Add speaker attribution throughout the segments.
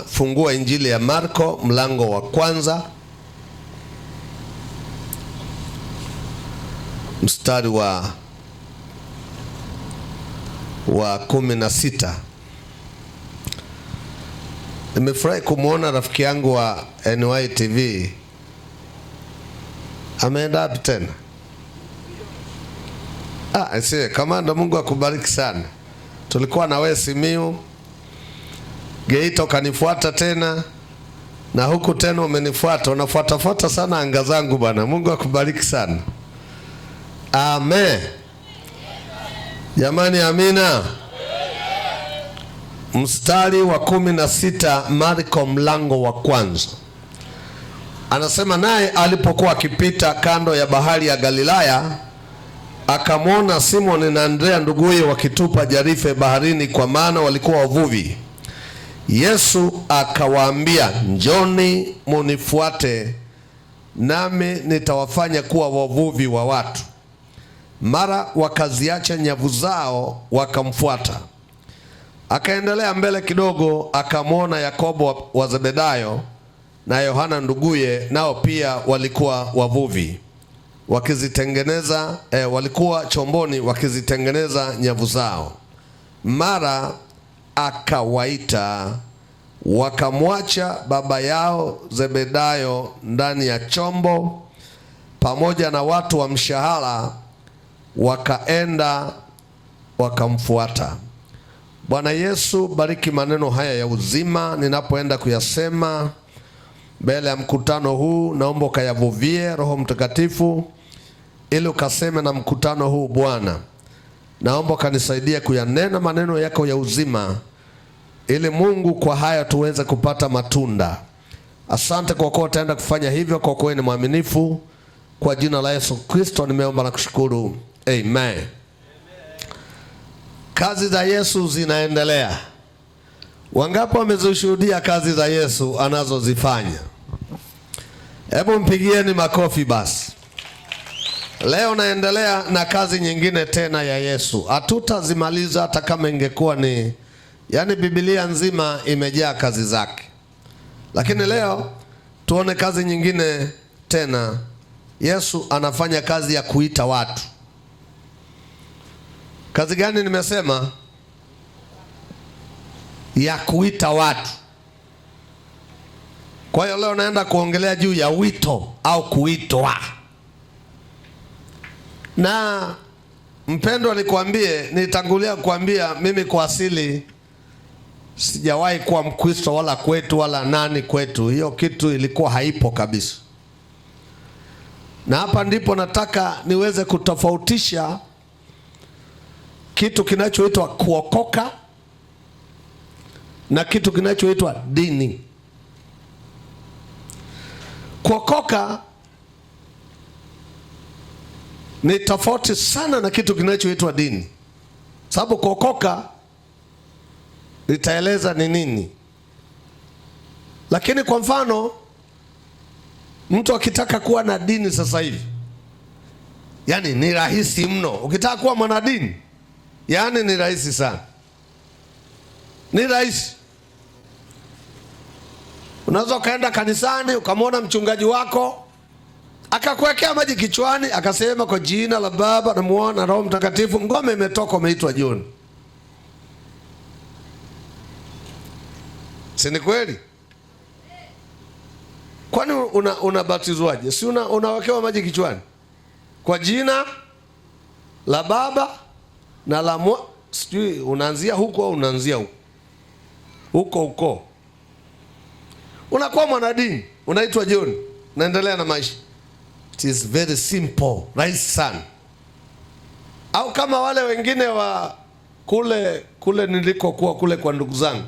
Speaker 1: Fungua Injili ya Marko mlango wa kwanza mstari wa 16. Nimefurahi kumuona rafiki yangu wa NYTV. Ameenda wapi tena? Kamanda, Mungu akubariki sana. Tulikuwa na wewe Simiyu, Geita ukanifuata tena, na huku tena umenifuata. Unafuatafuata sana anga zangu bwana. Mungu akubariki sana. Amen. Jamani, amina. Mstari wa 16, Marko mlango wa kwanza. Anasema, naye alipokuwa akipita kando ya bahari ya Galilaya, akamwona Simoni na Andrea nduguye wakitupa jarife baharini, kwa maana walikuwa wavuvi. Yesu akawaambia, njoni munifuate, nami nitawafanya kuwa wavuvi wa watu. Mara wakaziacha nyavu zao wakamfuata. Akaendelea mbele kidogo, akamwona Yakobo wa Zebedayo na Yohana nduguye, nao pia walikuwa wavuvi walikuwa chomboni wakizitengeneza nyavu zao. Mara akawaita, wakamwacha baba yao Zebedayo ndani ya chombo pamoja na watu wa mshahara, wakaenda wakamfuata. Bwana Yesu, bariki maneno haya ya uzima ninapoenda kuyasema mbele ya mkutano huu. Naomba ukayavuvie Roho Mtakatifu ili ukaseme na mkutano huu Bwana. Naomba kanisaidia kuyanena maneno yako ya uzima, ili Mungu kwa haya tuweze kupata matunda. Asante kwa kuwa utaenda kufanya hivyo, kwa kuwa ni mwaminifu. Kwa jina la Yesu Kristo nimeomba na kushukuru. Amen. Kazi za Yesu zinaendelea. Wangapi wamezishuhudia kazi za Yesu anazozifanya? Hebu mpigieni makofi basi. Leo naendelea na kazi nyingine tena ya Yesu. Hatutazimaliza hata kama ingekuwa ni Biblia nzima imejaa kazi zake. Lakini leo tuone kazi nyingine tena. Yesu anafanya kazi ya kuita watu. Kazi gani nimesema? Ya kuita watu. Kwa hiyo leo naenda kuongelea juu ya wito au kuitwa. Na mpendwa, nitangulia kuambia mimi kwa asili sijawahi kuwa Mkristo wala kwetu wala nani kwetu. Hiyo kitu ilikuwa haipo kabisa. Na hapa ndipo nataka niweze kutofautisha kitu kinachoitwa kuokoka na kitu kinachoitwa dini. Kuokoka ni tofauti sana na kitu kinachoitwa dini. Sababu kuokoka nitaeleza ni nini. Lakini kwa mfano, mtu akitaka kuwa na dini sasa hivi, ni rahisi mno. Ukitaka kuwa mwanadini, ni rahisi sana. Ni rahisi. Unaweza ukaenda kanisani ukamwona mchungaji wako akakuwekea maji kichwani, akasema kwa jina la Baba na Mwana na Roho Mtakatifu, ngome imetoka, umeitwa John. Si ni kweli? Kwani unabatizwaje? Si unawekewa maji kichwani kwa jina la Baba na la Mwana? Sijui unaanzia huko au unaanzia huko. Unakuwa mwanadini, unaitwa John, unaendelea na maisha. It is very simple, rahisi sana. Au kama wale wengine wa kule nilikokuwa kule kwa ndugu zangu,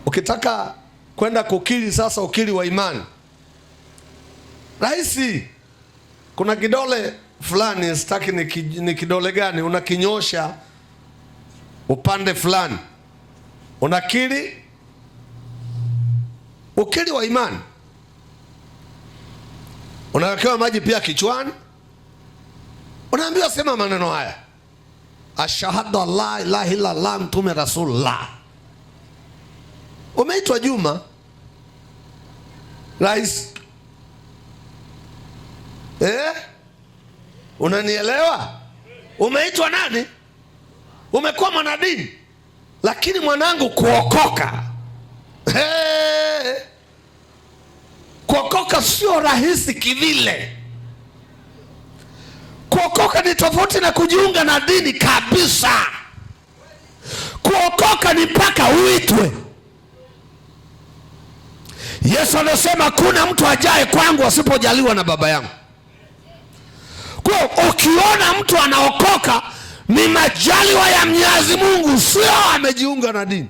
Speaker 1: ukitaka kwenda kukiri sasa, ukiri wa imani, rahisi. Kuna kidole fulani, sitaki ni kidole gani, unakinyosha upande fulani, unakiri ukiri wa imani. Unawekewa maji pia kichwani, unaambiwa sema maneno haya: ashhadu an la ilaha illa Allah, mtume rasulullah. Umeitwa Juma rais. Unanielewa? Umeitwa nani? Umekuwa mwanadini. Lakini mwanangu, kuokoka, kuokoka sio rahisi kivile. Kuokoka ni tofauti na kujiunga na dini kabisa. Kuokoka ni mpaka uitwe. Yesu anasema kuna mtu ajaye kwangu asipojaliwa na Baba yangu. Kwa ukiona mtu anaokoka, ni majaliwa ya Mwenyezi Mungu, sio amejiunga na dini.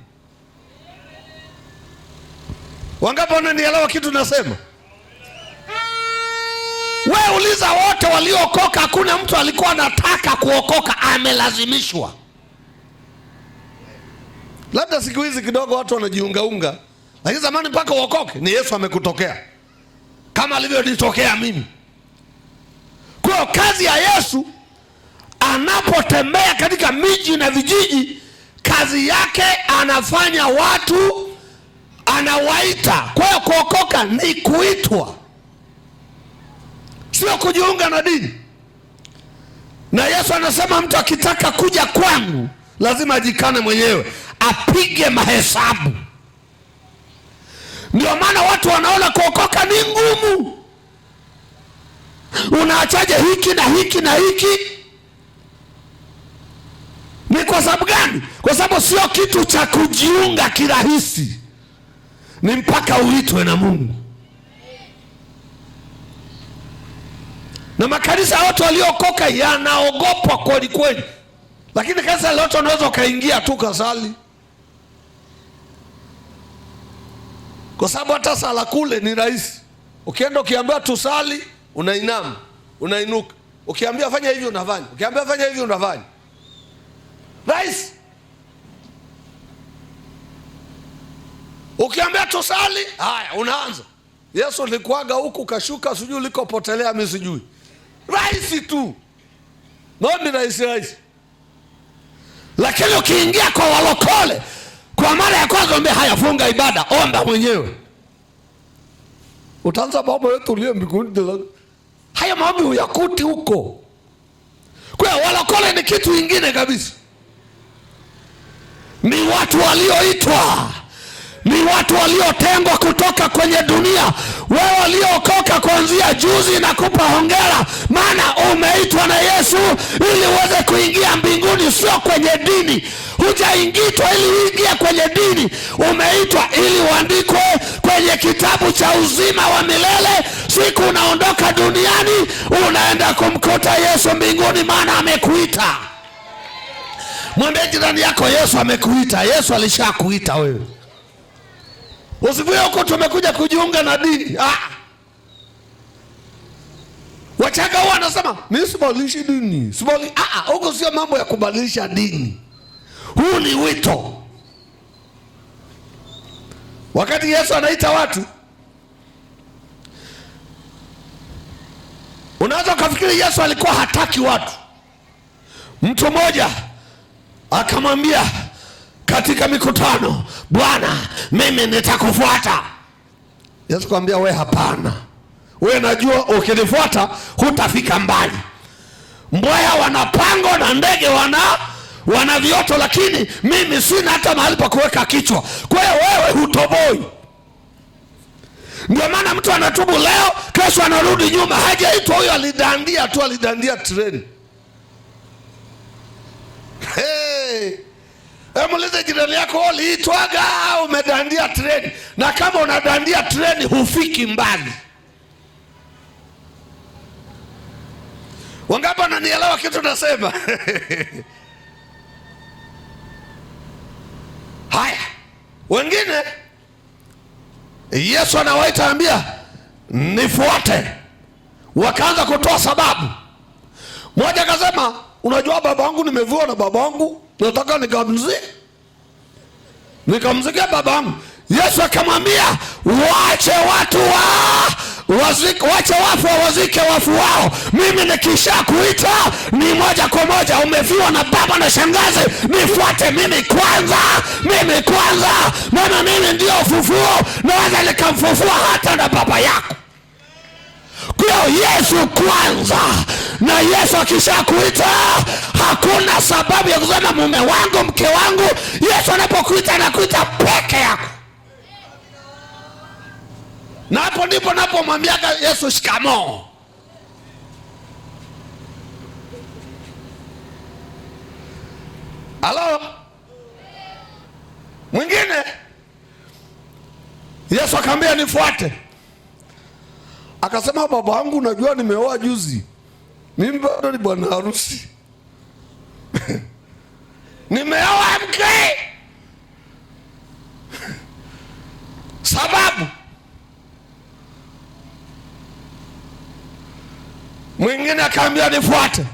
Speaker 1: Wangapi wananielewa kitu nasema? Wewe uliza wote waliokoka, hakuna mtu alikuwa anataka kuokoka, amelazimishwa. Labda siku hizi kidogo watu wanajiungaunga, lakini zamani mpaka uokoke ni Yesu amekutokea, kama alivyonitokea mimi. Kwa kazi ya Yesu anapotembea katika miji na vijiji, kazi yake anafanya watu, anawaita. Kwa hiyo kuokoka ni kuitwa, sio kujiunga na dini. Na Yesu anasema mtu akitaka kuja kwangu lazima ajikane mwenyewe, apige mahesabu. Ndio maana watu wanaona kuokoka ni ngumu. Unaachaje hiki na hiki na hiki? Ni kwa sababu gani? Kwa sababu sio kitu cha kujiunga kirahisi, ni mpaka uitwe na Mungu. Na makanisa yote waliokoka yanaogopwa kweli kweli, lakini kanisa lote unaweza ukaingia tu kasali, kwa sababu hata sala kule ni rahisi. Ukienda ukiambia tusali, unainama, unainuka. Ukiambia fanya hivi unafanya, ukiambia fanya hivi unafanya. Rahisi. Ukiambia tusali, haya unaanza. Yesu alikuaga huku kashuka, sijui ulikopotelea mimi sijui. Rahisi tu. Maombi rahisi. Lakini ukiingia kwa walokole, kwa mara ya kwanza ombe, haya funga ibada, omba mwenyewe. Utaanza Baba yetu uliye mbinguni. Haya maombi uyakuti huko. Kwa hiyo walokole ni kitu kingine kabisa. Ni watu walioitwa, ni watu waliotengwa kutoka kwenye dunia. Wewe waliokoka kuanzia juzi, na kupa hongera, maana umeitwa na Yesu ili uweze kuingia mbinguni, sio kwenye dini. Hujaingitwa ili uingie kwenye dini, umeitwa ili uandikwe kwenye kitabu cha uzima wa milele. Siku unaondoka duniani, unaenda kumkuta Yesu mbinguni, maana amekuita. Mwambie jirani yako, Yesu amekuita. Yesu alishakuita wewe. Usivuye huko tumekuja kujiunga na dini. Wachaga huwa anasema mimi sibadilishi dini. Huko sio mambo ya kubadilisha dini. Huu ni wito. Wakati Yesu anaita watu, unaweza kufikiri Yesu alikuwa hataki watu. Mtu mmoja akamwambia katika mikutano, Bwana, mimi nitakufuata. Yesu akamwambia, we hapana. We najua ukinifuata hutafika mbali. Mbweha wana pango na ndege wana vioto, lakini mimi sina hata mahali pa kuweka kichwa. Kwa hiyo wewe hutoboi. Ndio maana mtu anatubu leo, kesho anarudi nyuma. Hajaitwa huyo, alidandia tu, alidandia treni. Muulize jirani yako, uliitwaga au umedandia treni? Na kama unadandia treni hufiki mbali. Wangapi wananielewa kitu nasema? Haya, wengine Yesu anawaita, ambia nifuate. Wakaanza kutoa sababu. Mmoja akasema, unajua baba wangu nimevua na baba wangu, nataka nikamzikia baba wangu. Yesu akamwambia, waache watu wacha wafu wazike wafu wao. Mimi nikisha kuita ni moja kwa moja, umefiwa na baba na shangazi, nifuate mimi kwanza, maana mimi ndio ufufuo, naweza nikamfufua hata na baba yako. Kwa Yesu kwanza, na Yesu akisha kuita hakuna sababu ya kusema mume wangu, mke wangu. Yesu anapokuita anakuita peke yako. Na hapo ndipo napomwambia Yesu shikamoo. Halo? Mwingine Yesu akamwambia nifuate. Akasema baba wangu, unajua nimeoa juzi. Mimi bado ni bwana harusi. Nimeoa mke. Sababu. Mwingine akaambia nifuate.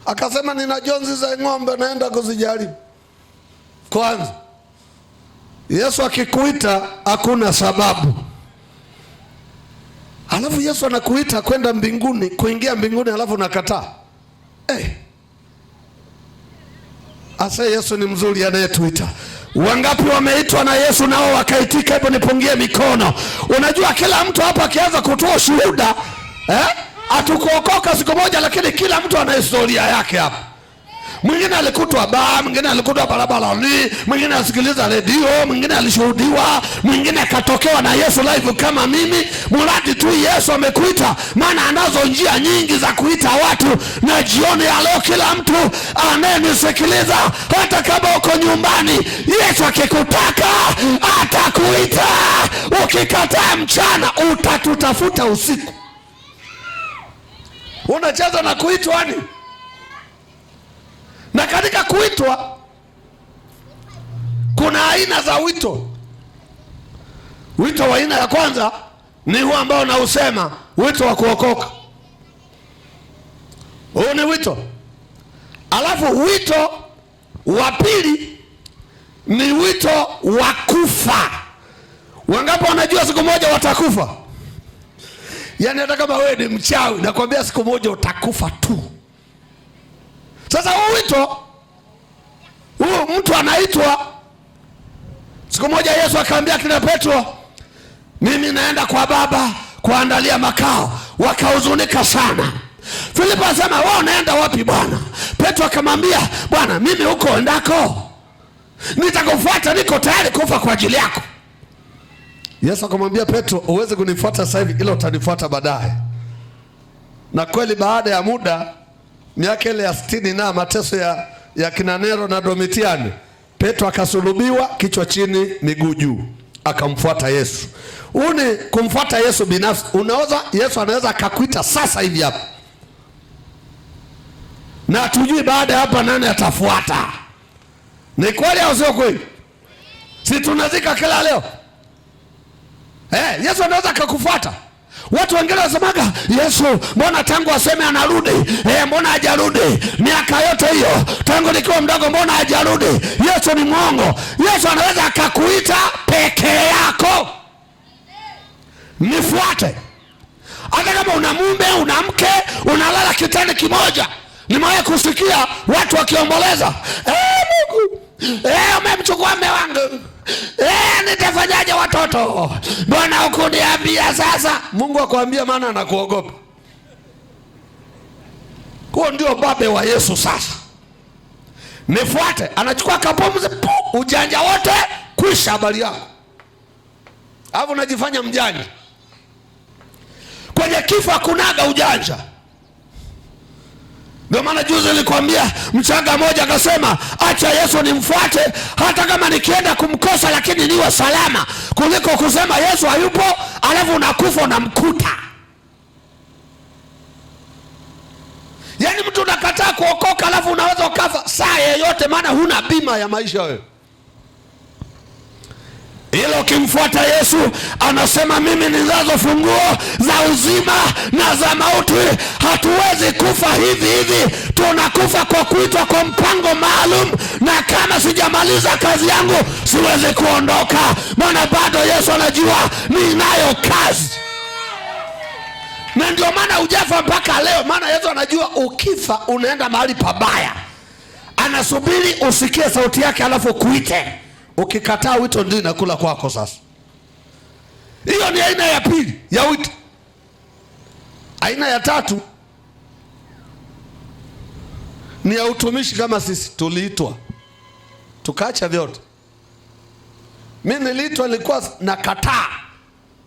Speaker 1: Akasema nina jonzi za ng'ombe naenda kuzijaribu. Kwanza, Yesu akikuita hakuna sababu. Alafu Yesu anakuita kwenda mbinguni, kuingia mbinguni, alafu nakataa. Asa Yesu ni mzuri anayetuita. Wangapi wameitwa na Yesu nao wakaitika? Hebu nipungie mikono. Unajua kila mtu hapa akianza kutoa shuhuda, hatukuokoka siku moja, lakini kila mtu ana historia yake hapa. Mwingine alikutwa baa, mwingine alikutwa barabarani, mwingine asikiliza redio, mwingine alishuhudiwa, mwingine akatokewa na Yesu live kama mimi. Muradi tu Yesu amekuita, maana anazo njia nyingi za kuita watu. Na jioni ya leo kila mtu anayenisikiliza, hata kama uko nyumbani, Yesu akikutaka atakuita. Ukikataa mchana, utatutafuta usiku. Unacheza na kuitwa ni? Na katika kuitwa kuna aina za wito. Wito wa aina ya kwanza ni huu ambao nausema, wito wa kuokoka. Huu ni wito. Alafu wito wa pili ni wito wa kufa. Wangapi wanajua siku moja watakufa? Yaani hata kama wewe ni mchawi, nakwambia siku moja utakufa tu. Sasa huu wito, huu mtu anaitwa. Siku moja Yesu akaambia kina Petro, mimi naenda kwa Baba kuandalia makao. Wakahuzunika sana. Filipo asema, wewe unaenda wapi Bwana? Petro akamwambia, Bwana, mimi huko endako nitakufuata, niko tayari kufa kwa ajili yako. Yesu akamwambia Petro, uweze kunifuata sasa hivi, ila utanifuata baadaye. Na kweli baada ya muda, miaka ile ya 60 na mateso ya kina Nero na Domitiani, Petro akasulubiwa, kichwa chini miguu juu, akamfuata Yesu. Uni kumfuata Yesu binafsi. Yesu anaweza akakuita sasa hivi hapa, na tujui baada ya hapa nani atafuata. Ni kweli au sio kweli? Si tunazika kila leo? Yesu anaweza akakufuata. Watu wengine wasemaga, Yesu mbona tangu aseme anarudi, mbona hajarudi? Miaka yote hiyo tangu nikiwa mdogo, mbona hajarudi? Yesu ni mwongo. Yesu anaweza akakuita peke yako. Nifuate. Hata kama una mume, una mke, unalala kitani kimoja. Nimewahi kusikia watu wakiomboleza, Mungu, umemchukua mume wangu. Nitafanyaje watoto? Bwana hukuniambia sasa. Mungu akwambia, maana anakuogopa. Huo ndio babe wa Yesu sasa. Nifuate. Anachukua kapumzi, ujanja wote kwisha, habari yako. Hapo unajifanya mjanja. Kwenye kifo hakunaga ujanja. Ndio maana juzi nilikwambia mchanga mmoja akasema, acha Yesu nimfuate hata kama nikienda kumkosa, lakini niwe salama, kuliko kusema Yesu hayupo alafu unakufa unamkuta. Yaani mtu unakataa kuokoka alafu unaweza ukafa saa yoyote, maana huna bima ya maisha wewe. Ila ukimfuata Yesu, anasema mimi ninazo funguo za uzima na za mauti. Hatuwezi kufa hivi hivi, tunakufa kwa kuitwa kwa mpango maalum. Na kama sijamaliza kazi yangu, siwezi kuondoka, maana bado Yesu anajua ninayo kazi. Na ndio maana hujafa mpaka leo, maana Yesu anajua ukifa unaenda mahali pabaya. Anasubiri usikie sauti yake alafu kuite. Ukikataa wito ndio inakula kwako sasa. Hiyo ni aina ya pili ya wito. Aina ya tatu ni ya utumishi kama sisi tuliitwa tukaacha vyote. Mimi niliitwa, nilikuwa nakataa,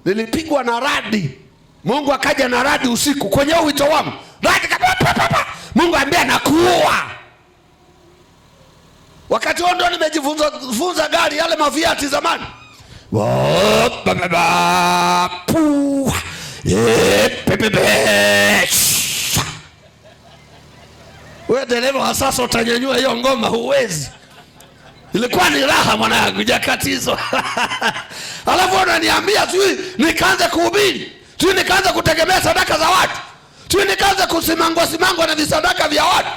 Speaker 1: nilipigwa na radi. Mungu akaja na radi usiku kwenye wito wangu, radi kapapa. Mungu ambia nakuua. Wakati huo ndo nimejifunza gari yale maviati zamani. Wewe dereva wa sasa utanyanyua hiyo ngoma huwezi. Ilikuwa ni raha mwanangu, jakatizo. Alafu unaniambia sijui nikaanza kuhubiri, sijui nikaanza kutegemea sadaka za watu, sijui nikaanza kusimangwa na visadaka vya watu.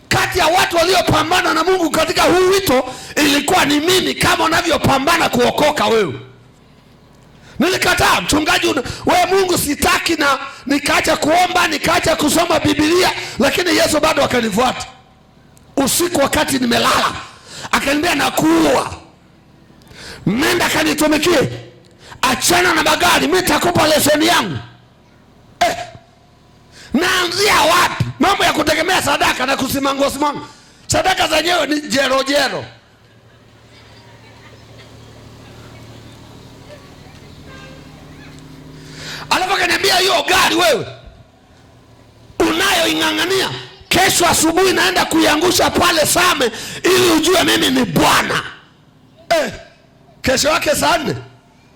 Speaker 1: Kati ya watu waliopambana na Mungu katika huu wito ilikuwa ni mimi, kama unavyopambana kuokoka wewe. Nilikataa, mchungaji wewe Mungu sitaki, na nikaacha kuomba, nikaacha kusoma Biblia, lakini Yesu bado akanifuata. Usiku wakati nimelala akaniambia nakuua. Nenda kanitumikie. Achana na magari, mimi nitakupa leseni yangu. Naanzia wapi? Mambo ya kutegemea sadaka na kusimanga. Sadaka zenyewe ni jero. Alafu akaniambia hiyo gari wewe unayoing'ang'ania, kesho asubuhi naenda kuiangusha pale Same ili ujue mimi ni Bwana. Kesho yake saa 4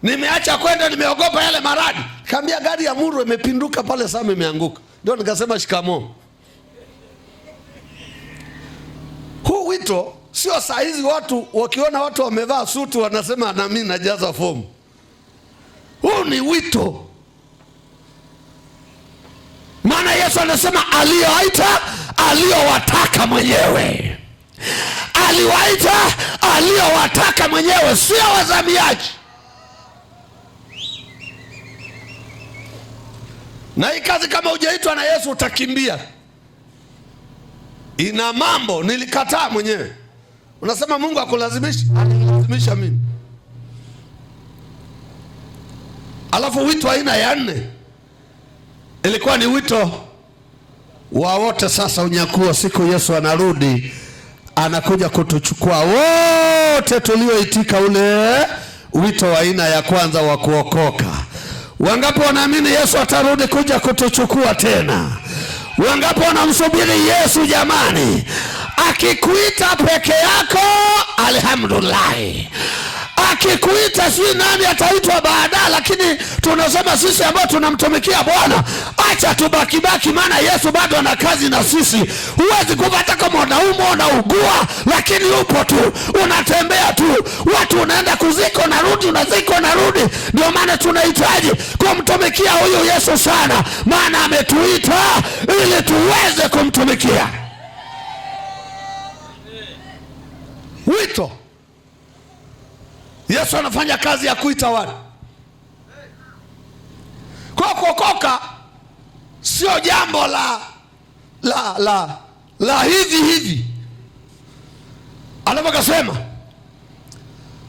Speaker 1: nimeacha kwenda, nimeogopa yale maradi. Kaambia gari ya Muru imepinduka pale Same, imeanguka. Ndio nikasema shikamo. Huu wito sio saa hizi watu wakiona watu wamevaa suti wanasema na mimi najaza fomu. Huu ni wito. Maana Yesu anasema aliyowaita aliyowataka mwenyewe. Aliwaita aliyowataka mwenyewe, sio wazamiaji. Na hii kazi kama hujaitwa na Yesu utakimbia. Ina mambo nilikataa mwenyewe. Unasema Mungu akulazimishi, alinilazimisha mimi. Alafu wito aina ya 4 ilikuwa ni wito wa wote. Sasa unyakuo, siku Yesu anarudi, anakuja kutuchukua wote tulioitika ule wito wa aina ya kwanza wa kuokoka. Wangapi wanaamini Yesu atarudi kuja kutuchukua tena? Wangapi wanamsubiri Yesu jamani? Akikuita peke yako, alhamdulillah. Akikuita si nani ataitwa baadaye, lakini tunasema sisi ambao tunamtumikia Bwana, acha tubaki, maana Yesu bado ana kazi na sisi. Huwezi kupata kama unaumwa, unaugua, lakini upo tu, unatembea tu. Watu unaenda kuziko na rudi, unaziko na rudi. Ndio maana tunahitaji kumtumikia huyu Yesu sana, maana ametuita ili tuweze kumtumikia. Wito. Yesu anafanya kazi ya kuita watu. Kwa kuokoka sio jambo la hivi. Alafu akasema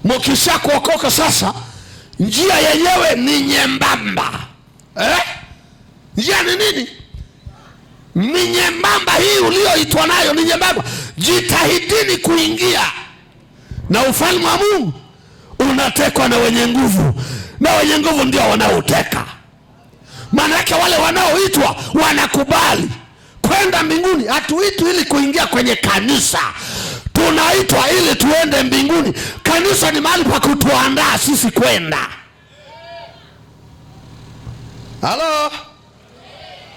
Speaker 1: mkisha kuokoka sasa, njia yenyewe ni nyembamba. Njia ni nini? Ni nyembamba. Hii ulioitwa nayo ni nyembamba. Jitahidini kuingia, na ufalme wa Mungu unatekwa na wenye nguvu, na wenye nguvu ndio wanaoteka. Maana yake wale wanaoitwa wanakubali kwenda mbinguni. Hatuitwi ili kuingia kwenye kanisa, tunaitwa ili tuende mbinguni. Kanisa ni mahali pa kutuandaa sisi kwenda. Halo.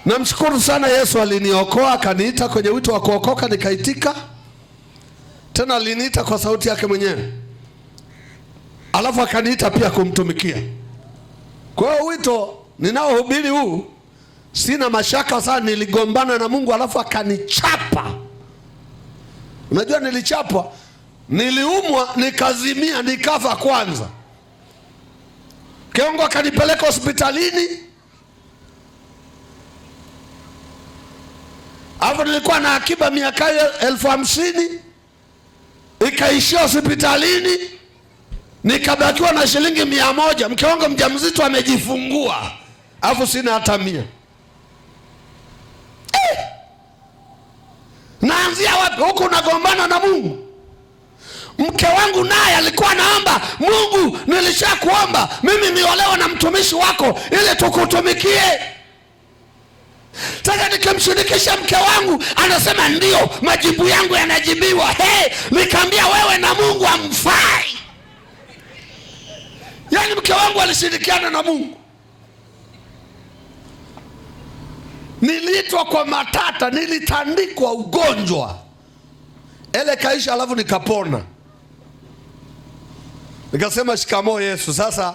Speaker 1: Namshukuru sana Yesu, aliniokoa akaniita kwenye wito wa kuokoka, nikaitika. Tena aliniita kwa sauti yake mwenyewe, alafu akaniita pia kumtumikia. Kwa hiyo wito ninaohubiri huu sina mashaka sana. Niligombana na Mungu alafu akanichapa. Unajua nilichapwa, niliumwa, nikazimia, nikafa kwanza. Kiongo akanipeleka hospitalini, Hapo nilikuwa na akiba miaka 50,000 ikaishia hospitalini, nikabakiwa na shilingi 100. Mke wangu mjamzito amejifungua, alafu sina hata 100. Naanzia wapi? Huko unagombana na Mungu. Mke wangu naye alikuwa naomba, Mungu, nilishakuomba mimi niolewe na mtumishi wako ili tukutumikie. Sasa nikimshirikisha mke wangu, anasema ndio, majibu yangu yanajibiwa. Nikamwambia wewe na Mungu hamfai. Yaani mke wangu alishirikiana na Mungu. Niliitwa kwa matata, nilitandikwa ugonjwa. Ele kaisha, alafu nikapona. Nikasema shikamoo Yesu, sasa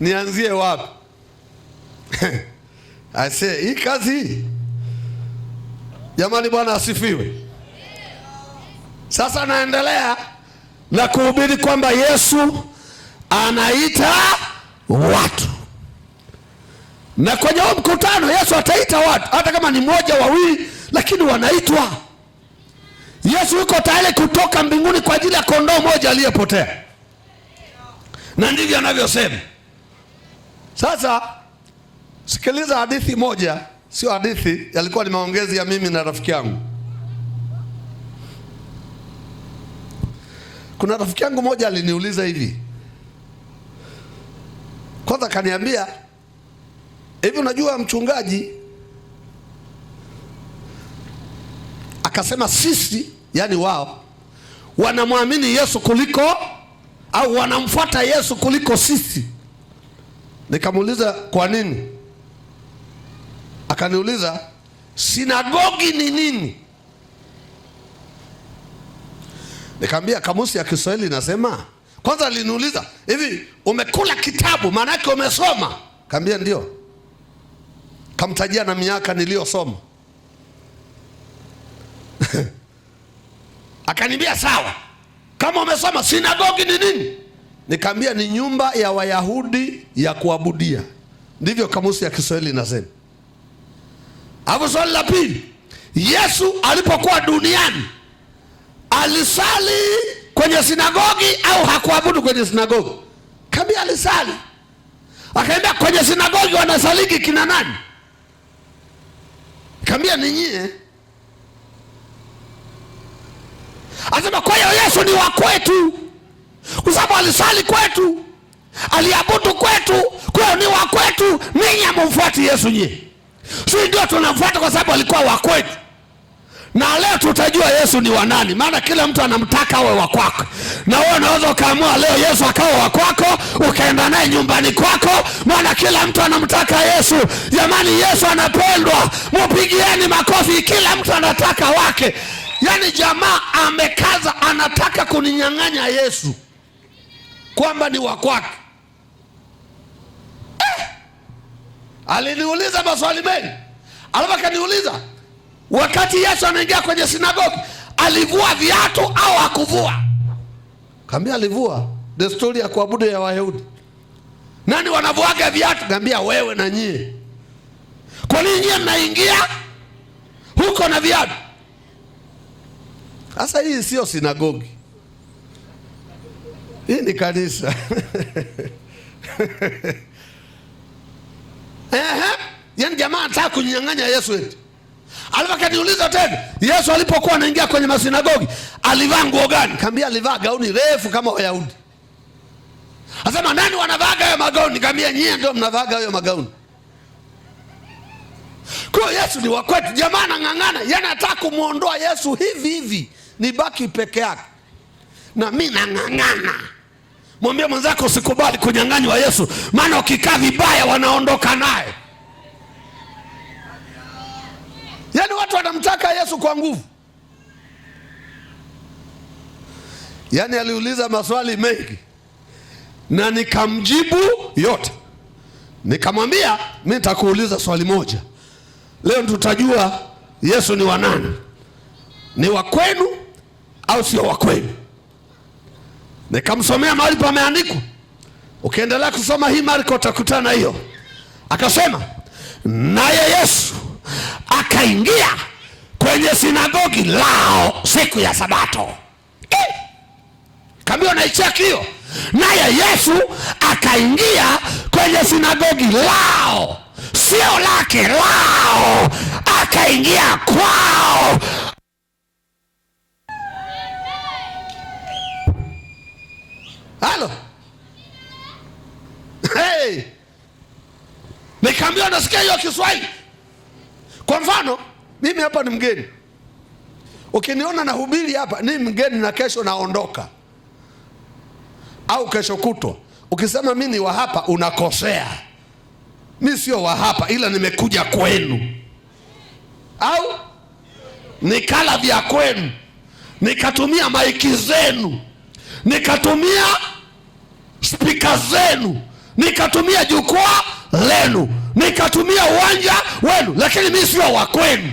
Speaker 1: nianzie wapi? Ase, hii kazi hii. Jamani, Bwana asifiwe. Sasa naendelea na kuhubiri kwamba Yesu anaita watu. Na kwenye huo mkutano Yesu ataita watu, hata kama ni mmoja, wawili, lakini wanaitwa. Yesu yuko tayari kutoka mbinguni kwa ajili ya kondoo moja aliyepotea. Na ndivyo anavyosema. Sasa sikiliza hadithi moja, sio hadithi, yalikuwa ni maongezi ya mimi na rafiki yangu. Kuna rafiki yangu moja aliniuliza hivi. Kwanza kaniambia, hivi unajua mchungaji? Akasema sisi, yani wao, wanamwamini Yesu kuliko, au wanamfuata Yesu kuliko sisi. Nikamuuliza kwa nini? Akaniuliza sinagogi ni nini? Nikamwambia kamusi ya Kiswahili nasema. Kwanza aliniuliza, hivi umekula kitabu, maana yake umesoma? Nikamwambia ndio. Kamtajia na miaka niliyosoma. Akaniambia sawa, kama umesoma, sinagogi ni nini? Nikamwambia ni nyumba ya Wayahudi ya kuabudia. Ndivyo kamusi ya Kiswahili inasema. Hapo swali la pili, Yesu alipokuwa duniani alisali kwenye sinagogi au hakuabudu kwenye sinagogi? Kaambia alisali. Akaenda kwenye sinagogi wanasaliki kina nani? Kaambia ni nyie. Anasema kwa hiyo Yesu ni wa kwetu, kwa sababu alisali kwetu, aliabudu kwetu, kwa hiyo ni wa kwetu. Ninyi hamumfuati Yesu nyie. Sisi ndio tunamfuata kwa sababu alikuwa wa kwetu. Na leo tutajua Yesu ni wa nani, maana kila mtu anamtaka awe wa kwako. Na wewe unaweza ukaamua leo Yesu akawa wa kwako, ukaenda naye nyumbani kwako, maana kila mtu anamtaka Yesu. Jamani, Yesu anapendwa. Mpigieni makofi, kila mtu anataka wake. Yaani jamaa amekaza, anataka kuninyang'anya Yesu kwamba ni wa kwake. Aliniuliza maswali mengi. Alafu akaniuliza, wakati Yesu anaingia kwenye sinagogi, alivua viatu au hakuvua? Kaambia alivua. Desturi ya kuabudu ya Wayahudi. Nani wanavuaga viatu? Kaambia wewe na nyie. Kwa nini nyie mnaingia huko na viatu? Sasa hii sio sinagogi. Hii ni kanisa. Yaani jamaa anataka kunyang'anya Yesu eti. Alafu akaniuliza tena, Yesu alipokuwa anaingia kwenye masinagogi alivaa nguo gani? Kaambia alivaa gauni refu kama Wayahudi. Anasema nani wanavaaga hayo magauni? Kaambia nyie ndio mnavaaga hayo magauni. Kwa Yesu ni wa kwetu. Jamaa anang'ang'ana, yeye anataka kumuondoa Yesu hivi hivi, nibaki peke yake. Na mimi nang'ang'ana. Mwambie mwenzako usikubali kunyang'anywa Yesu, maana ukikaa vibaya wanaondoka naye. Yaani watu wanamtaka Yesu kwa nguvu. Yaani aliuliza maswali mengi na nikamjibu yote. Nikamwambia mimi nitakuuliza swali moja. Leo tutajua Yesu ni wa nani. Ni wa kwenu au sio wa kwenu? Nikamsomea mahali pameandikwa. Ukiendelea kusoma hii Marko utakutana hiyo. Akasema naye Yesu akaingia
Speaker 2: kwenye sinagogi lao siku ya Sabato. Kaambiwa naicheki hiyo. Naye Yesu akaingia kwenye sinagogi lao, sio lake, lao, akaingia kwao. Halo. Hey. Nikaambiwa nasikia hiyo Kiswahili. Kwa mfano, mimi hapa ni mgeni. Ukiniona nahubiri hapa ni mgeni na kesho naondoka, au kesho kutwa, ukisema mimi ni wa hapa unakosea. Mimi sio wa hapa, ila nimekuja kwenu, au nikala vya kwenu, nikatumia maiki zenu, nikatumia spika zenu, nikatumia jukwaa lenu, nikatumia uwanja wenu, lakini mimi sio wa kwenu.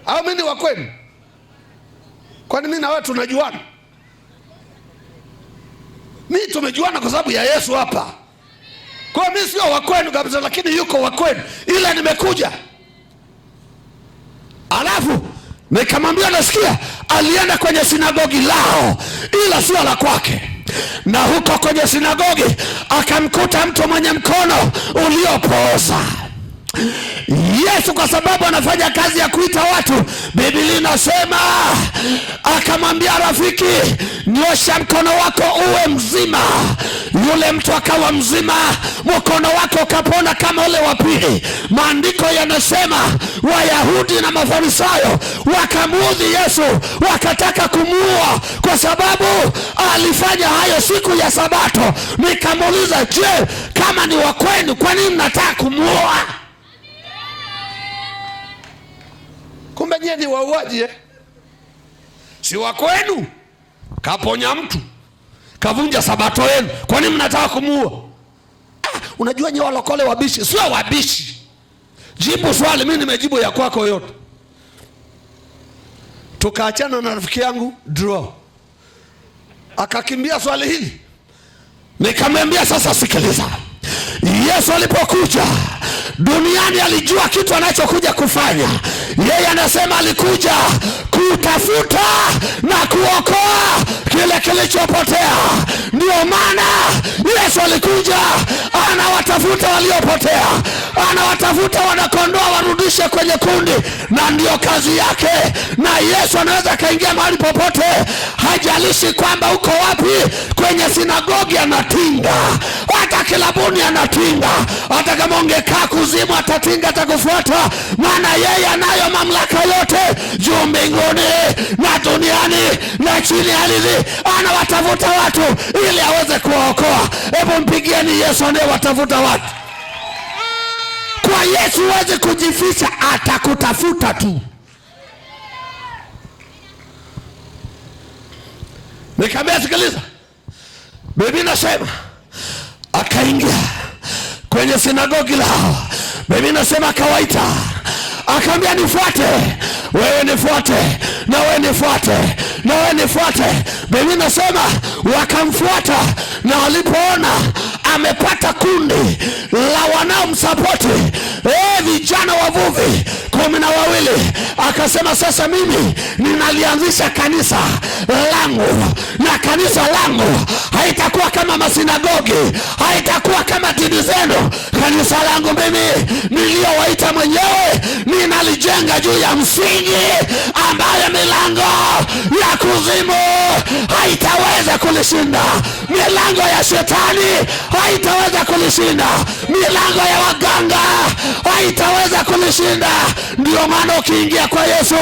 Speaker 2: Au mimi ni wa kwenu? Kwani mimi na wewe tunajuana? Mimi tumejuana kwa sababu ya Yesu hapa. Kwa mimi sio wa kwenu kabisa, lakini yuko wa kwenu, ila nimekuja. Alafu nikamwambia nasikia alienda kwenye sinagogi lao, ila sio la kwake. Na huko kwenye sinagogi akamkuta mtu mwenye mkono uliopooza. Yesu kwa sababu anafanya kazi ya kuita watu, Biblia inasema akamwambia, rafiki, nyosha mkono wako uwe mzima. Yule mtu akawa mzima, mkono wako ukapona kama ule wa pili. Maandiko yanasema Wayahudi na Mafarisayo wakamuudhi Yesu, wakataka kumuua kwa sababu alifanya hayo siku ya Sabato. Nikamuuliza, je, kama ni wa kwenu, kwa nini mnataka kumuua? Kumbe nyie ni wauaji, si wa kwenu? Kaponya mtu, kavunja Sabato yenu, kwa nini mnataka kumuua? Unajua nyie walokole wabishi. Sio wabishi. Jibu swali, mimi nimejibu ya kwako yote. Tukaachana na rafiki yangu draw, akakimbia swali hili. Nikamwambia, sasa sikiliza, Yesu alipokuja duniani alijua kitu anachokuja kufanya. Yeye anasema alikuja kutafuta na kuokoa kile kilichopotea. Ndio maana Yesu alikuja, anawatafuta waliopotea, anawatafuta wanakondoa warudishe kwenye kundi, na ndio kazi yake. Na Yesu anaweza kaingia mahali popote, hajalishi kwamba uko wapi. Kwenye sinagogi anatinga, hata kilabuni anatinga, hata kama ungekaa kuzimu atatinga, atakufuata, maana yeye anayo mamlaka yote juu mbinguni na duniani na chini ya ardhi. Anawatafuta watu ili aweze kuwaokoa. Hebu mpigieni Yesu anayewatafuta watu. Kwa Yesu huwezi kujificha, atakutafuta tu. Nikamwambia, sikiliza, Biblia inasema akaingia kwenye sinagogi lao. Biblia inasema akawaita, akamwambia, nifuate. Wewe nifuate, na wewe nifuate, na wewe nifuate. Biblia inasema wakamfuata, na walipoona amepata kundi la wanaomsapoti, vijana wavuvi 12, akasema, sasa mimi ninalianzisha kanisa langu, na kanisa langu haitakuwa kama masinagogi, haitakuwa kama dini zenu. Kanisa langu mimi niliyowaita mwenyewe, ninalijenga juu ya msingi ambayo milango ya kuzimu haitaweza kulishinda, milango ya shetani haitaweza kulishinda, milango ya waganga haitaweza kulishinda. Ndio maana ukiingia kwa Yesu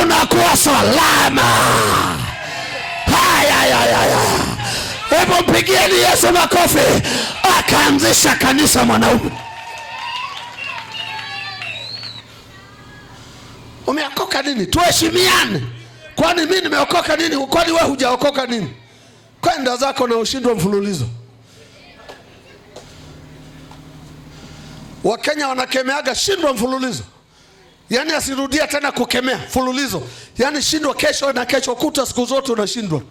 Speaker 2: unakuwa salama. Haya. Hebu mpigieni Yesu makofi. Akaanzisha kanisa mwanaume. Umeokoka nini? Tuheshimiane. Kwani mimi nimeokoka nini? Kwani wewe hujaokoka nini? Kwenda zako na ushindwe mfululizo. Wakenya wanakemeaga shindwa mfululizo. Yaani asirudia tena kukemea mfululizo. Yaani shindwa kesho na kesho kuta, siku zote unashindwa.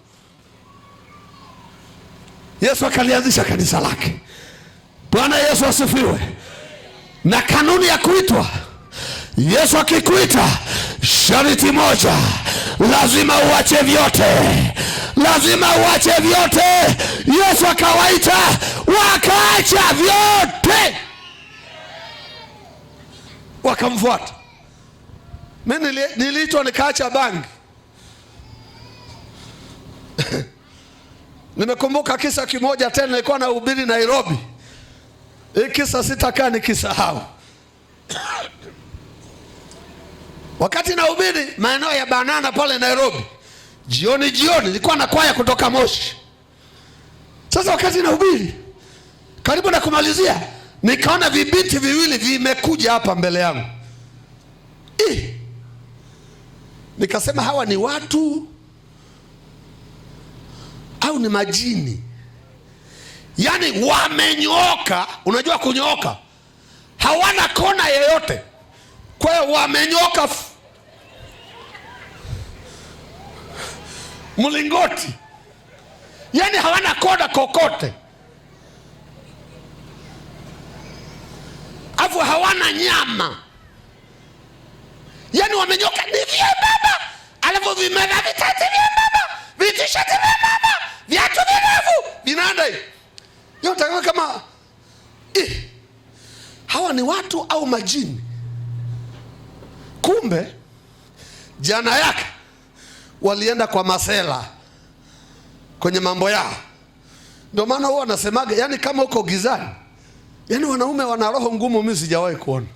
Speaker 2: Yesu akalianzisha kanisa lake. Bwana Yesu asifiwe. Na kanuni ya kuitwa, Yesu akikuita, sharti moja, lazima uache vyote. Lazima uache vyote. Yesu akawaita, wakaacha vyote, wakamfuata. Mimi niliitwa nikaacha bangi. Nimekumbuka kisa kimoja tena, nilikuwa nahubiri Nairobi. Hii kisa sitakaa nikisahau. Wakati nahubiri maeneo ya Banana pale Nairobi, jioni nilikuwa na kwaya kutoka Moshi. Sasa wakati nahubiri, karibu na kumalizia, nikaona vibinti viwili vimekuja hapa mbele yangu. Nikasema hawa ni watu au ni majini? Yaani wamenyooka. Unajua kunyooka, hawana kona yoyote. Kwa hiyo wamenyooka mlingoti, yaani hawana kona kokote, afu hawana nyama, yaani wamenyoka. Ni vyembamba, alafu vimevaa vitati vyembamba, vitishati vyembamba, viatu virefu vinaenda hivi. Yote kama hawa ni watu au majini? Kumbe jana yake walienda kwa masela kwenye mambo yao. Ndio maana huwa wanasemaga, yani kama uko gizani, yani wanaume wana roho ngumu. Mimi sijawahi kuona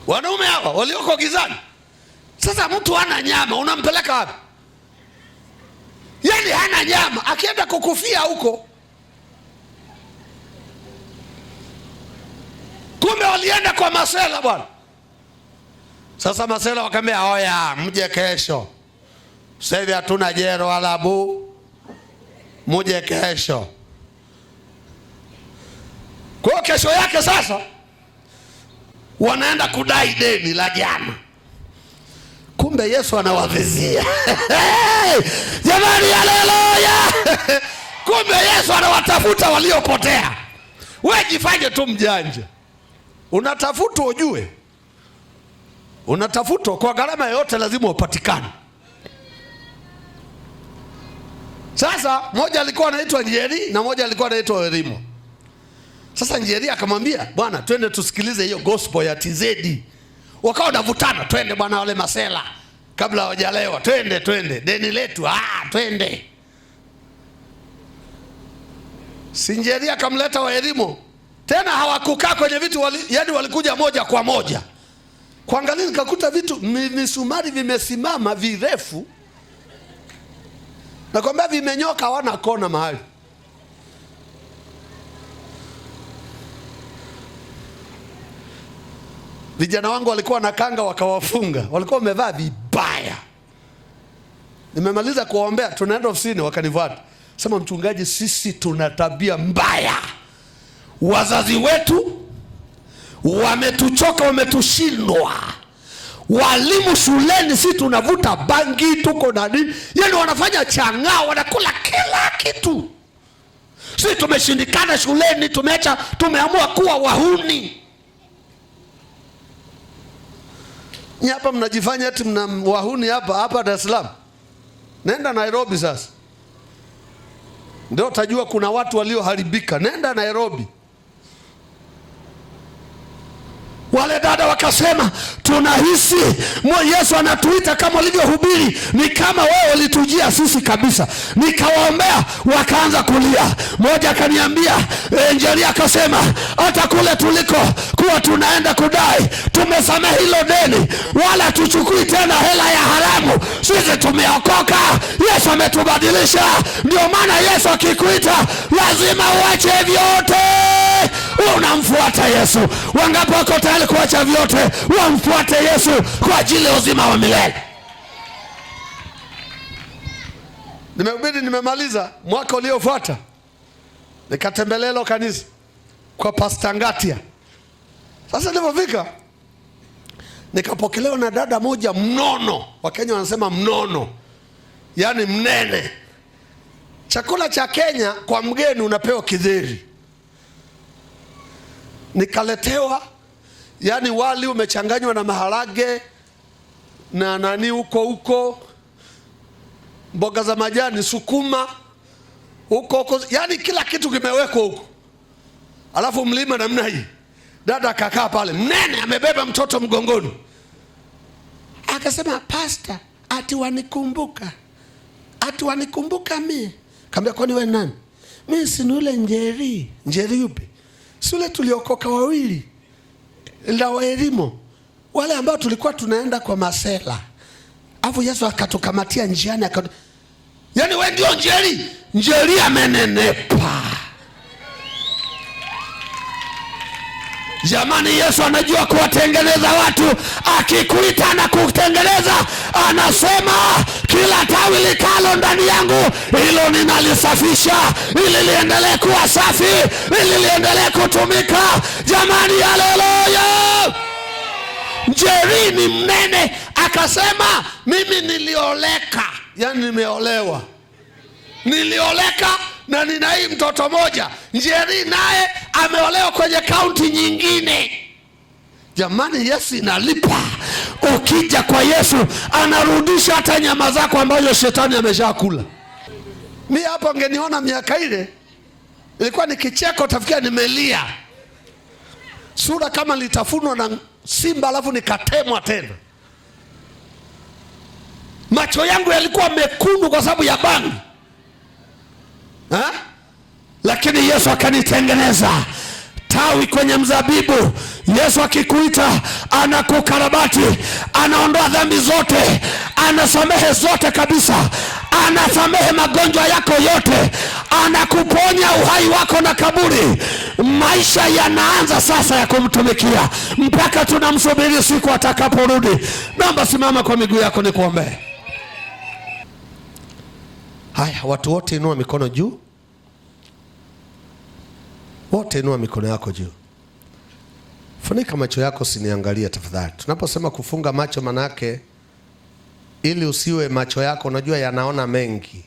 Speaker 2: wanaume hawa walioko gizani. Sasa mtu hana nyama, unampeleka wapi? Yani hana nyama, akienda kukufia huko. Kumbe walienda kwa masela bwana. Sasa masela wakamwambia, oya, mje kesho. Sasa hivi hatuna jero wala bu, muje kesho. Kwa kesho yake sasa wanaenda kudai deni la jana. Kumbe Yesu anawavizia. Jamani, haleluya! Kumbe Yesu anawatafuta waliopotea. Wewe jifanye tu mjanja, unatafuta ujue, unatafuta kwa gharama yoyote, lazima upatikane. Sasa moja alikuwa anaitwa Njeri na moja alikuwa anaitwa Werimo. Sasa Njeri akamwambia, bwana, twende tusikilize hiyo gospel ya TZ. Wakawa wanavutana, twende bwana, wale masela kabla hawajalewa, twende deni letu, twende. Njeri akamleta Werimo. Tena hawakukaa kwenye vitu yani walikuja moja kwa moja. Kuangalia nikakuta vitu misumari vimesimama virefu. Nakwambia vimenyoka, hawana kona mahali. Vijana wangu walikuwa na kanga wakawafunga. Walikuwa wamevaa vibaya. Nimemaliza kuwaombea, tunaenda ofisini, wakanifuata. Sema, mchungaji, sisi tuna tabia mbaya. Wazazi wetu wametuchoka, wametushindwa. Walimu shuleni, sisi tunavuta bangi, tuko na nini, yani wanafanya chang'aa, wanakula kila kitu. Sisi tumeshindikana shuleni, tumeamua kuwa wahuni. Ni hapa mnajifanya eti mna wahuni hapa Dar es Salaam. Nenda Nairobi sasa, ndio utajua kuna watu walioharibika. Nenda Nairobi. Wale dada wakasema, tunahisi Yesu anatuita kama ulivyohubiri, ni kama wewe ulitujia sisi kabisa. Nikawaombea, wakaanza kulia. Moja akaniambia, Njeri akasema, hata kule tuliko kuwa tunaenda kudai, tumesamehe hilo deni, wala tuchukui tena hela ya haramu. Sisi tumeokoka, Yesu ametubadilisha. Ndio maana Yesu akikuita, lazima uache vyote. Unamfuata Yesu. Wangapi wako tayari kuacha vyote wamfuate Yesu kwa ajili ya uzima wa milele? Nimehubiri, nimemaliza. Mwaka uliofuata nikatembelea hilo kanisa kwa Pastor Ngatia. Sasa nilipofika nikapokelewa na dada moja mnono. Wakenya wanasema mnono, yani mnene. Chakula cha Kenya kwa mgeni unapewa kidheri. nikaletewa, yani wali umechanganywa na maharage na nani huko, mboga za majani, sukuma huko, yani kila kitu kimewekwa huko. Alafu mlima namna hii. Dada akakaa pale, mnene, amebeba mtoto mgongoni. Akasema, pastor, ati wanikumbuka mimi. Kaambia, kwani wewe nani? Mimi si yule Njeri. Njeri yupi? Si yule tuliokoka wawili la waelimo, wale ambao tulikuwa tunaenda kwa Masela. Alafu Yesu akatukamatia njiani yani wewe ndio Njeri? Njeri amenenepa. Jamani, Yesu anajua kuwatengeneza watu. Akikuita na kutengeneza, anasema kila tawi likalo ndani yangu, hilo ninalisafisha ili liendelee kuwa safi, ili liendelee kutumika. Jamani, haleluya! Njeri ni mnene. Akasema, mimi nilioleka, yani nimeolewa, nilioleka na nina hii mtoto moja. Njeri naye ameolewa kwenye kaunti nyingine. Jamani, Yesu inalipa. Ukija kwa Yesu, anarudisha hata nyama zako ambazo shetani ameshakula. Mimi hapo ngeniona miaka ile, ilikuwa ni kicheko, tafikia nimelia. Sura kama litafunwa na simba, alafu nikatemwa tena. Macho yangu yalikuwa mekundu kwa sababu ya bangi. Lakini Yesu akanitengeneza tawi kwenye mzabibu. Yesu akikuita, anakukarabati, anaondoa dhambi zote, anasamehe zote kabisa, anasamehe magonjwa yako yote, anakuponya uhai wako na kaburi. Maisha yanaanza sasa ya kumtumikia mpaka tunamsubiri siku atakaporudi. Naomba simama kwa miguu yako nikuombee. Haya, watu wote inua mikono juu. Wote inua mikono yako juu. Funika macho yako, usiniangalie tafadhali. Tunaposema kufunga macho, manake ili usiwe macho yako unajua yanaona mengi,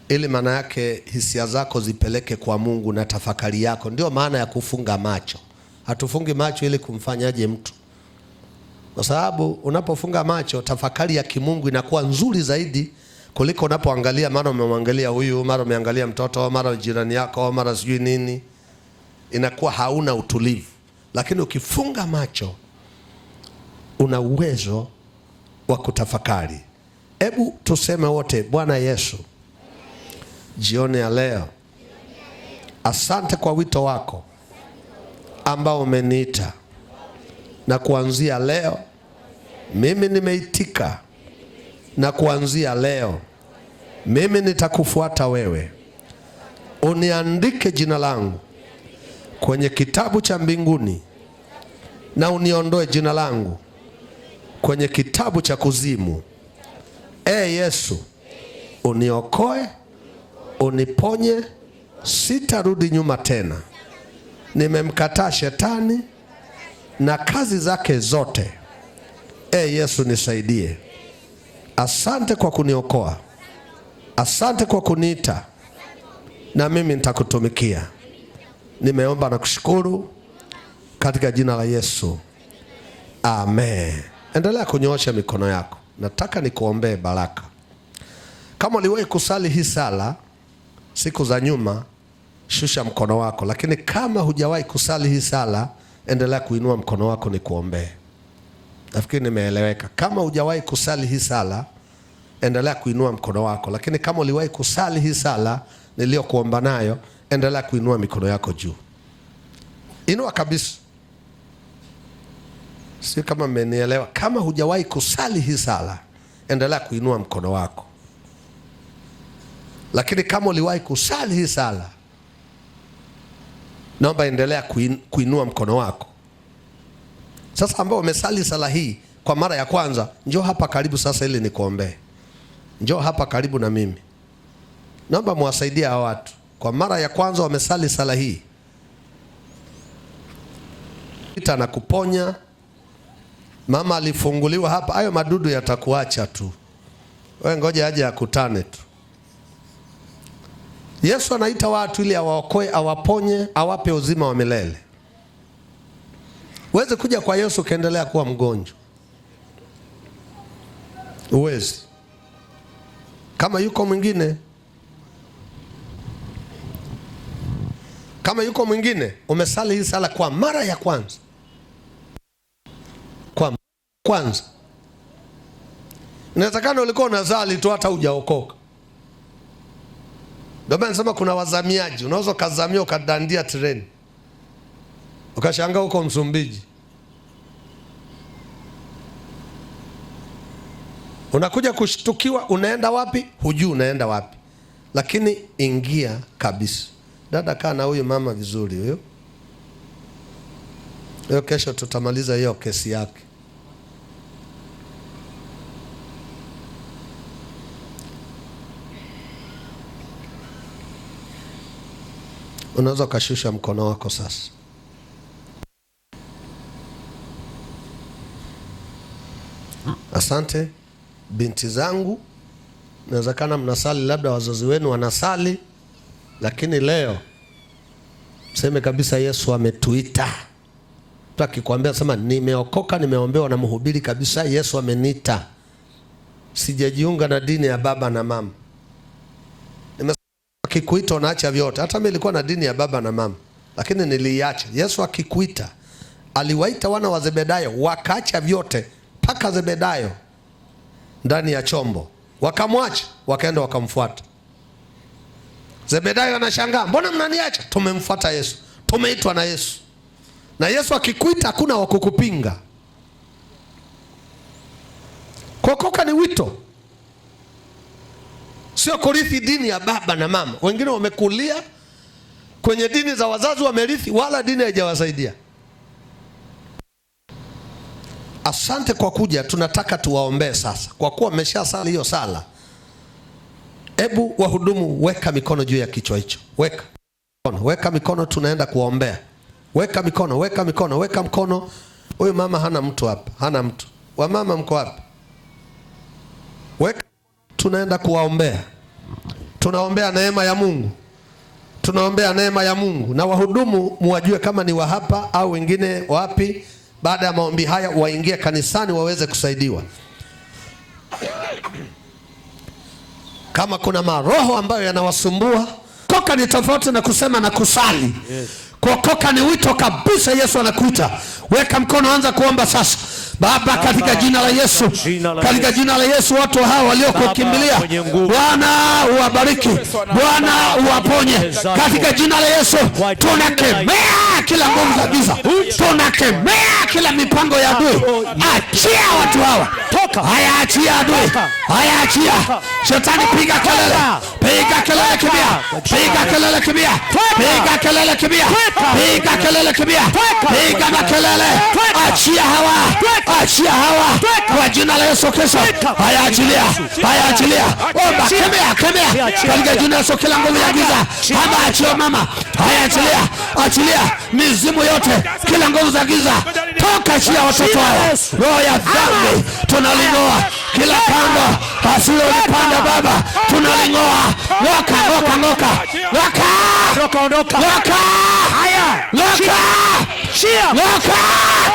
Speaker 2: ili maana yake hisia zako zipeleke kwa Mungu na tafakari yako. Ndio maana ya kufunga macho. Hatufungi macho ili kumfanyaje mtu, kwa sababu unapofunga macho, tafakari ya kimungu inakuwa nzuri zaidi kuliko unapoangalia mara umemwangalia huyu, mara umeangalia mtoto, mara jirani yako, mara sijui nini. Inakuwa hauna utulivu. Lakini ukifunga macho, una uwezo wa kutafakari. Hebu tuseme wote, Bwana Yesu, jioni ya leo, asante kwa wito wako ambao umeniita, na kuanzia leo mimi nimeitika, na kuanzia leo mimi nitakufuata wewe. Uniandike jina langu kwenye kitabu cha mbinguni, na uniondoe jina langu kwenye kitabu cha kuzimu. Yesu, uniokoe, uniponye, sitarudi nyuma tena. Nimemkataa shetani na kazi zake zote. Yesu, nisaidie. Asante kwa kuniokoa, asante kwa kuniita, na mimi nitakutumikia. Nimeomba na kushukuru katika jina la Yesu, amen. Endelea kunyoosha mikono yako. Nataka nikuombee baraka. Kama uliwahi kusali hii sala siku za nyuma, shusha mkono wako. Lakini kama hujawahi kusali hii sala, endelea kuinua mkono wako nikuombee. Nafikiri nimeeleweka. Kama hujawahi kusali hii sala, endelea kuinua mkono wako. Lakini kama uliwahi kusali hii sala niliyokuomba nayo, endelea kuinua mikono yako juu. Inua kabisa. Sio kama mmenielewa. Kama hujawahi kusali hii sala, endelea kuinua mkono wako. Lakini kama uliwahi kusali hii sala, naomba endelea kuinua mkono wako. Sasa ambao umesali sala hii kwa mara ya kwanza, njoo hapa karibu sasa ili nikuombee. Njoo hapa karibu na mimi. Naomba muwasaidie hao watu. Kwa mara ya kwanza wamesali sala hii. Na kuponya. Mama alifunguliwa hapa. Hayo madudu yatakuacha tu. Wewe ngoja aje akutane tu. Yesu anaita watu ili awaokoe, awaponye, awape uzima wa milele.
Speaker 1: Uweze kuja kwa Yesu ukaendelea kuwa mgonjwa. Uwezi. Kama yuko mwingine umesali hii sala kwa mara ya kwanza. Inawezekana ulikuwa unazali tu hata hujaokoka. Ndio maana nasema kuna wazamiaji, unaweza kazamia ukadandia treni. Ukashangaa huko Msumbiji. Unakuja kushtukiwa unaenda wapi? Hujui unaenda wapi. Lakini ingia kabisa. Dada, kaa na huyu mama vizuri huyo. Leo kesho tutamaliza hiyo kesi yake. Unaweza ukashusha mkono wako sasa. Asante binti zangu. Inawezekana mnasali, labda wazazi wenu wanasali, lakini leo mseme kabisa Yesu ametuita. Mtu akikwambia sema nimeokoka, nimeombewa na mhubiri kabisa, Yesu ameniita. Sijajiunga na dini ya baba na mama. Akikuita unaacha vyote. Hata mimi nilikuwa na dini ya baba na mama, lakini niliacha. Yesu akikuita, aliwaita wana wa Zebedayo wakaacha vyote, paka Zebedayo ndani ya chombo, wakamwacha, wakaenda wakamfuata. Zebedayo anashangaa, mbona mnaniacha? Tumemfuata Yesu, tumeitwa na Yesu. Na Yesu akikuita hakuna wa kukupinga. Kuokoka ni wito, sio kurithi dini ya baba na mama. Wengine wamekulia kwenye dini za wazazi, wamerithi, wala dini haijawasaidia. Asante kwa kuja. Tunataka tuwaombee sasa, kwa kuwa mmeshasali hiyo sala. Ebu wahudumu, weka mikono juu ya kichwa hicho. Weka mikono, tunaenda kuwaombea. Weka mikono. Huyu mama hana mtu hapa, hana mtu. Wamama mko hapa? Weka. Tunaenda kuwaombea. Tunaombea neema ya Mungu. Na wahudumu muwajue kama ni wa hapa au wengine wapi. Baada ya maombi haya waingie kanisani waweze kusaidiwa. Kama kuna maroho ambayo yanawasumbua, kuokoka ni tofauti na kusema na kusali. Kuokoka ni wito kabisa. Yesu anakuita. Weka mkono, anza kuomba sasa. Baba, katika jina la Yesu, katika jina la Yesu, watu hawa waliokukimbilia, Bwana uwabariki, Bwana uwaponye. Katika jina la Yesu tunakemea kila nguvu za giza, tunakemea kila mipango ya adui. Achia watu hawa, haya achia adui, haya achia. Shetani, piga kelele, piga kelele kibia, piga kelele kibia, piga kelele kibia, piga kelele kibia, piga makelele. Achia hawa, achia hawa kwa jina la Yesu Kristo. Haya achilia, haya achilia. Omba, kemea katika jina la Yesu kila nguvu ya giza. Haba achia mama, haya achilia, achilia mizimu yote, kila nguvu za giza toka, achia watoto hawa. Roho ya dhambi tunaling'oa, kila kando asilolipanda Baba tunaling'oa. Loka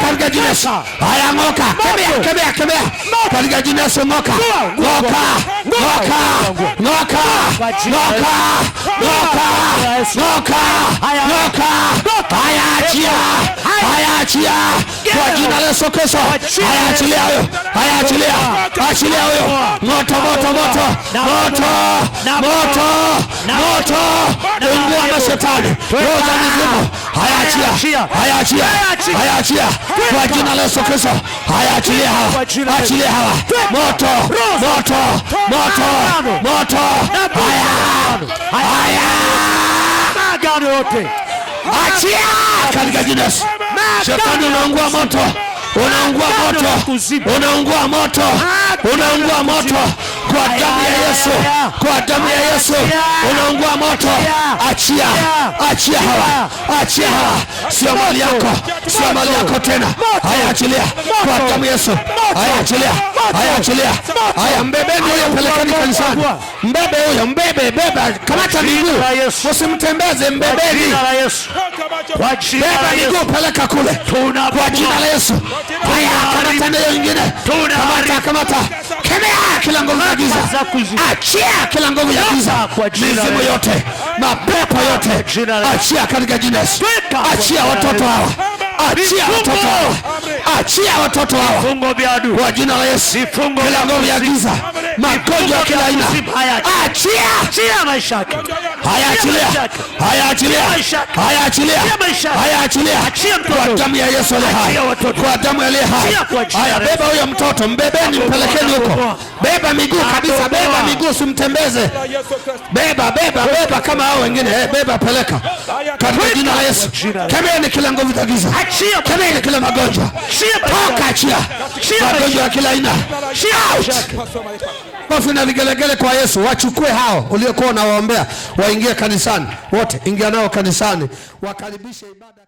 Speaker 1: katika jina la Yesu. Haya ng'oka, kemea katika jina la Yesu. Ng'oka. Haya achia kwa jina la Yesu Kristo. Haya achilia huyo, haya achilia huyo. Moto, ungua na shetani, roho za mizimu. Haya achia kwa jina la Yesu Kristo. Haya achilia hawa, moto. Haya magano yote achia katika jina la Yesu. Shetani unaungua moto,
Speaker 2: kwa damu ya Yesu, kwa damu ya Yesu. Unaungua moto, achia, achia hawa, achia hawa. Sio mali yako, sio mali yako tena. Haya, achilia kwa damu ya Yesu. Haya, achilia, haya, achilia. Haya, mbebeni huyo, pelekeni kanisani. Mbebe huyo, mbebe, beba, kamata miguu, usimtembeze, mbebeni. Beba miguu, peleka kule kwa jina la Yesu. Haya, kamata ndio nyingine, kamata, kamata. Kemea kila nguvu ya giza, achia kila nguvu ya giza, mizimu yote, mapepo yote, achia katika jina la Yesu. Achia watoto hawa, achia watoto hawa, achia watoto hawa kwa jina la Yesu. Kila nguvu ya giza, magonjwa ya kila aina, achia maisha yake. Haya, achilia, haya, achilia, haya, achilia, haya, achilia kwa damu ya Yesu aliye hai, kwa damu aliye hai. Haya, beba huyo mtoto, mbebeni, mpelekeni huko. Beba miguu kabisa, beba miguu, simtembeze. Beba, beba, beba kama hao wengine. Beba, peleka katika jina la Yesu. Kemeeni kila nguvu za giza, kemeeni kila magonjwa, toka, achia magonjwa ya kila aina. Mafi na vigelegele kwa Yesu. Wachukue hao uliokuwa unawaombea, waingie kanisani wote. Ingia nao kanisani, wakaribishe ibada.